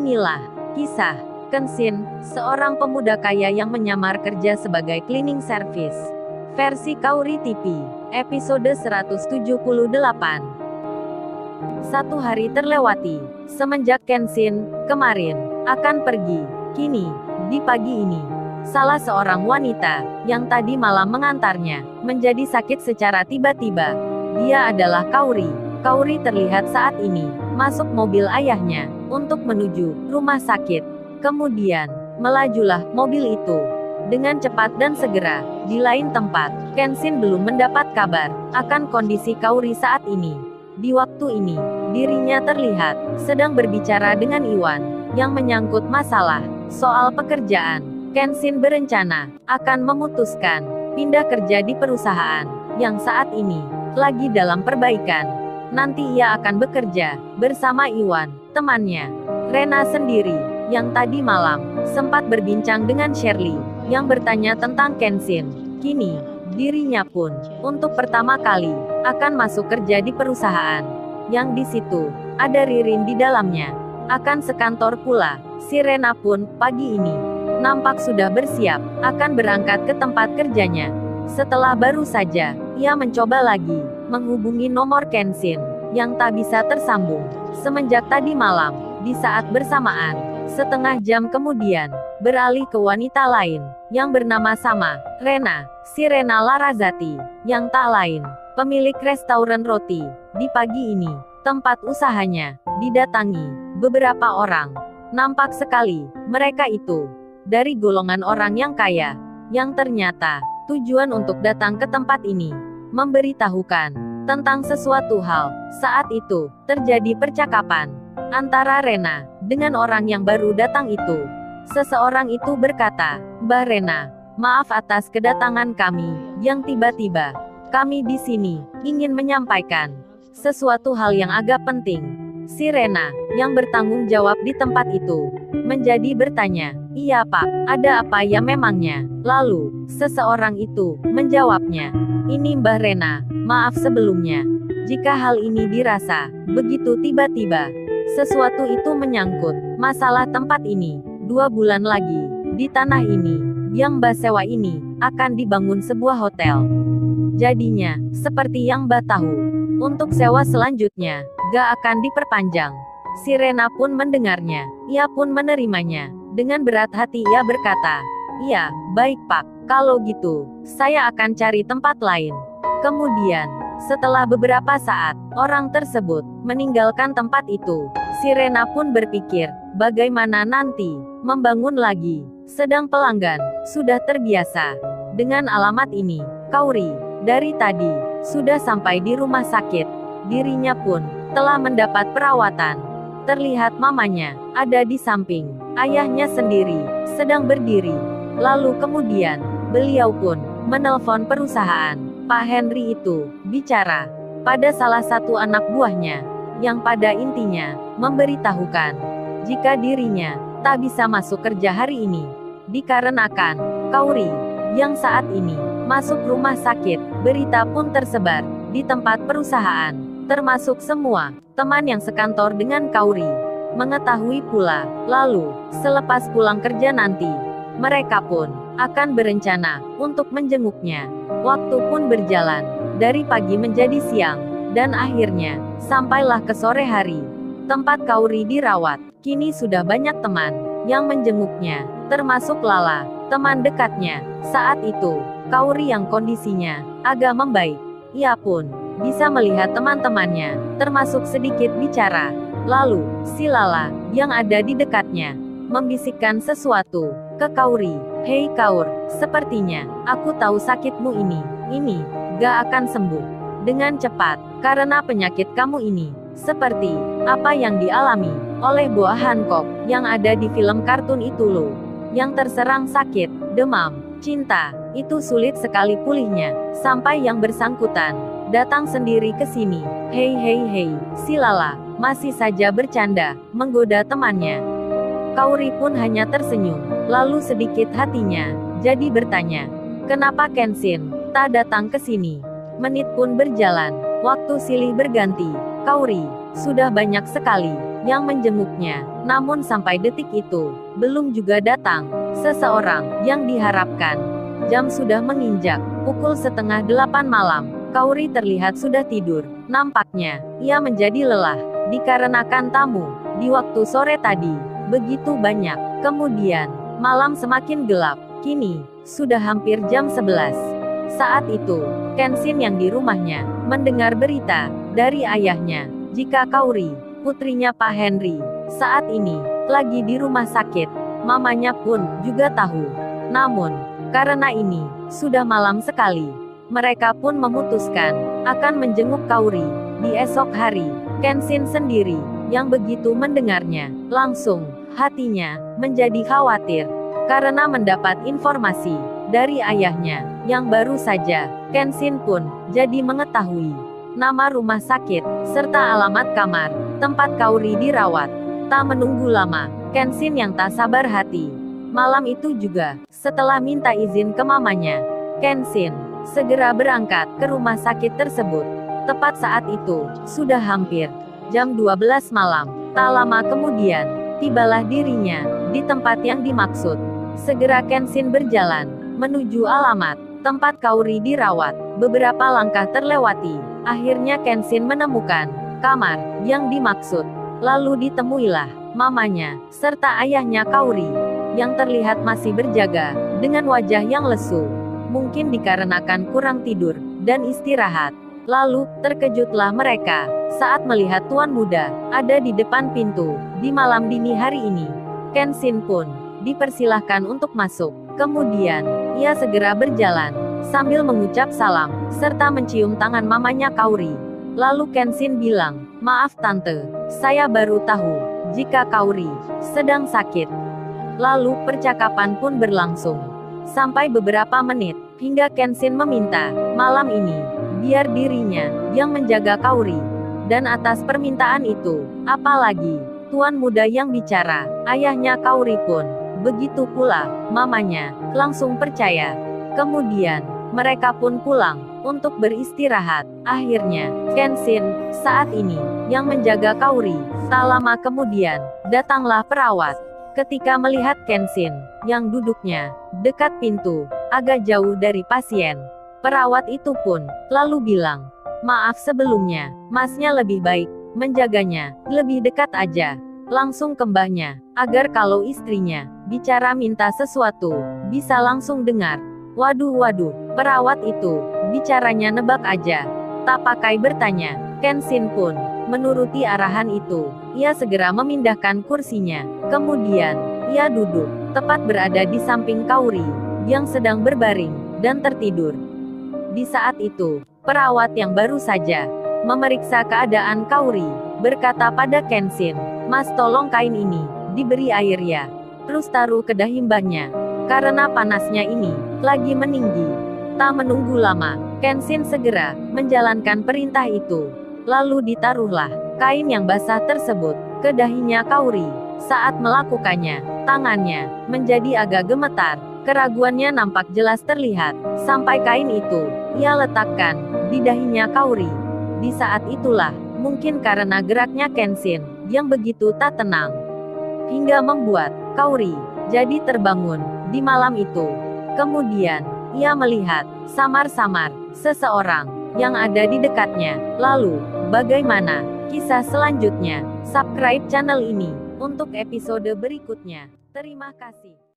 Inilah kisah Kenshin, seorang pemuda kaya yang menyamar kerja sebagai cleaning service. Versi Kaori TV, episode 178. Satu hari terlewati, semenjak Kenshin, kemarin, akan pergi. Kini, di pagi ini, salah seorang wanita, yang tadi malam mengantarnya, menjadi sakit secara tiba-tiba. Dia adalah Kaori. Kaori terlihat saat ini, masuk mobil ayahnya, untuk menuju rumah sakit. Kemudian, melajulah mobil itu. Dengan cepat dan segera, di lain tempat, Kenshin belum mendapat kabar, akan kondisi Kaori saat ini. Di waktu ini, dirinya terlihat, sedang berbicara dengan Iwan, yang menyangkut masalah, soal pekerjaan. Kenshin berencana, akan memutuskan, pindah kerja di perusahaan, yang saat ini, lagi dalam perbaikan. Nanti ia akan bekerja, bersama Iwan, temannya. Rena sendiri, yang tadi malam, sempat berbincang dengan Shirley, yang bertanya tentang Kenshin. Kini, dirinya pun, untuk pertama kali, akan masuk kerja di perusahaan. Yang di situ, ada Ririn di dalamnya. Akan sekantor pula, si Rena pun, pagi ini, nampak sudah bersiap, akan berangkat ke tempat kerjanya. Setelah baru saja, ia mencoba lagi, menghubungi nomor Kenshin, yang tak bisa tersambung. Semenjak tadi malam, di saat bersamaan, setengah jam kemudian, beralih ke wanita lain, yang bernama sama, Rena, si Rena Larazati, yang tak lain, pemilik restoran roti. Di pagi ini, tempat usahanya, didatangi, beberapa orang. Nampak sekali, mereka itu, dari golongan orang yang kaya, yang ternyata, tujuan untuk datang ke tempat ini, memberitahukan tentang sesuatu hal. Saat itu, terjadi percakapan antara Rena dengan orang yang baru datang itu. Seseorang itu berkata, "Mbak Rena, maaf atas kedatangan kami, yang tiba-tiba. Kami di sini ingin menyampaikan sesuatu hal yang agak penting." Si Rena, yang bertanggung jawab di tempat itu, menjadi bertanya, "Iya Pak, ada apa ya memangnya?" Lalu, seseorang itu menjawabnya, "Ini Mbah Rena, maaf sebelumnya. Jika hal ini dirasa begitu tiba-tiba. Sesuatu itu menyangkut masalah tempat ini. 2 bulan lagi, di tanah ini, yang Mbah sewa ini, akan dibangun sebuah hotel. Jadinya, seperti yang Mbah tahu, untuk sewa selanjutnya, gak akan diperpanjang." Si Rena pun mendengarnya, ia pun menerimanya. Dengan berat hati ia berkata, "Iya, baik Pak, kalau gitu, saya akan cari tempat lain." Kemudian, setelah beberapa saat, orang tersebut meninggalkan tempat itu. Si Rena pun berpikir, bagaimana nanti membangun lagi. Sedang pelanggan sudah terbiasa dengan alamat ini. Kaori, dari tadi, sudah sampai di rumah sakit. Dirinya pun telah mendapat perawatan. Terlihat mamanya ada di samping ayahnya sendiri, sedang berdiri. Lalu kemudian, beliau pun menelpon perusahaan. Pak Henry itu bicara pada salah satu anak buahnya, yang pada intinya memberitahukan jika dirinya tak bisa masuk kerja hari ini, dikarenakan Kaori, yang saat ini masuk rumah sakit. Berita pun tersebar di tempat perusahaan, termasuk semua teman yang sekantor dengan Kaori. Mengetahui pula, lalu, selepas pulang kerja nanti, mereka pun akan berencana untuk menjenguknya. Waktu pun berjalan, dari pagi menjadi siang, dan akhirnya, sampailah ke sore hari. Tempat Kaori dirawat, kini sudah banyak teman yang menjenguknya, termasuk Lala, teman dekatnya. Saat itu, Kaori yang kondisinya agak membaik, ia pun bisa melihat teman-temannya, termasuk sedikit bicara. Lalu, si Lala, yang ada di dekatnya, membisikkan sesuatu ke Kaori. "Hei Kaur, sepertinya, aku tahu sakitmu ini gak akan sembuh dengan cepat, karena penyakit kamu ini, seperti apa yang dialami oleh Boa Hancock, yang ada di film kartun itu loh. Yang terserang sakit, demam, cinta, itu sulit sekali pulihnya, sampai yang bersangkutan datang sendiri ke sini." "Hei hei hei," si Lala masih saja bercanda, menggoda temannya. Kaori pun hanya tersenyum, lalu sedikit hatinya jadi bertanya, kenapa Kenshin tak datang ke sini? Menit pun berjalan, waktu silih berganti. Kaori sudah banyak sekali yang menjenguknya. Namun sampai detik itu, belum juga datang seseorang yang diharapkan. Jam sudah menginjak pukul 7:30 malam. Kauri terlihat sudah tidur. Nampaknya, ia menjadi lelah, dikarenakan tamu di waktu sore tadi begitu banyak. Kemudian, malam semakin gelap. Kini, sudah hampir jam 11. Saat itu, Kenshin yang di rumahnya, mendengar berita dari ayahnya, jika Kauri, putrinya Pak Henry, saat ini, lagi di rumah sakit. Mamanya pun juga tahu. Namun, karena ini, sudah malam sekali, mereka pun memutuskan, akan menjenguk Kauri, di esok hari. Kenshin sendiri, yang begitu mendengarnya, langsung, hatinya, menjadi khawatir. Karena mendapat informasi, dari ayahnya, yang baru saja, Kenshin pun, jadi mengetahui nama rumah sakit, serta alamat kamar, tempat Kauri dirawat. Tak menunggu lama, Kenshin yang tak sabar hati. Malam itu juga, setelah minta izin ke mamanya, Kenshin segera berangkat ke rumah sakit tersebut. Tepat saat itu, sudah hampir jam 12 malam. Tak lama kemudian, tibalah dirinya di tempat yang dimaksud. Segera Kenshin berjalan menuju alamat tempat Kauri dirawat. Beberapa langkah terlewati. Akhirnya Kenshin menemukan kamar yang dimaksud. Lalu ditemuilah mamanya serta ayahnya Kauri yang terlihat masih berjaga dengan wajah yang lesu. Mungkin dikarenakan kurang tidur dan istirahat. Lalu, terkejutlah mereka saat melihat tuan muda ada di depan pintu di malam dini hari ini. Kenshin pun dipersilahkan untuk masuk. Kemudian, ia segera berjalan sambil mengucap salam serta mencium tangan mamanya Kauri. Lalu Kenshin bilang, "Maaf tante, saya baru tahu jika Kauri sedang sakit." Lalu percakapan pun berlangsung sampai beberapa menit, hingga Kenshin meminta, malam ini, biar dirinya yang menjaga Kauri. Dan atas permintaan itu, apalagi, tuan muda yang bicara, ayahnya Kauri pun, begitu pula, mamanya, langsung percaya. Kemudian, mereka pun pulang, untuk beristirahat. Akhirnya, Kenshin, saat ini, yang menjaga Kauri. Tak lama kemudian, datanglah perawat. Ketika melihat Kenshin, yang duduknya dekat pintu, agak jauh dari pasien, perawat itu pun lalu bilang, "Maaf sebelumnya, masnya lebih baik menjaganya lebih dekat aja, langsung ke mbahnya, agar kalau istrinya bicara minta sesuatu, bisa langsung dengar." Waduh, perawat itu bicaranya nebak aja, tak pakai bertanya. Kenshin pun menuruti arahan itu. Ia segera memindahkan kursinya. Kemudian, ia duduk, tepat berada di samping Kauri, yang sedang berbaring, dan tertidur. Di saat itu, perawat yang baru saja memeriksa keadaan Kauri, berkata pada Kenshin, "Mas tolong kain ini, diberi air ya. Terus taruh ke dahi mbahnya. Karena panasnya ini, lagi meninggi." Tak menunggu lama, Kenshin segera menjalankan perintah itu. Lalu ditaruhlah kain yang basah tersebut ke dahinya Kauri. Saat melakukannya, tangannya menjadi agak gemetar. Keraguannya nampak jelas terlihat. Sampai kain itu ia letakkan di dahinya Kauri. Di saat itulah, mungkin karena geraknya Kenshin yang begitu tak tenang, hingga membuat Kauri jadi terbangun di malam itu. Kemudian, ia melihat samar-samar seseorang yang ada di dekatnya. Lalu, bagaimana kisah selanjutnya? Subscribe channel ini untuk episode berikutnya. Terima kasih.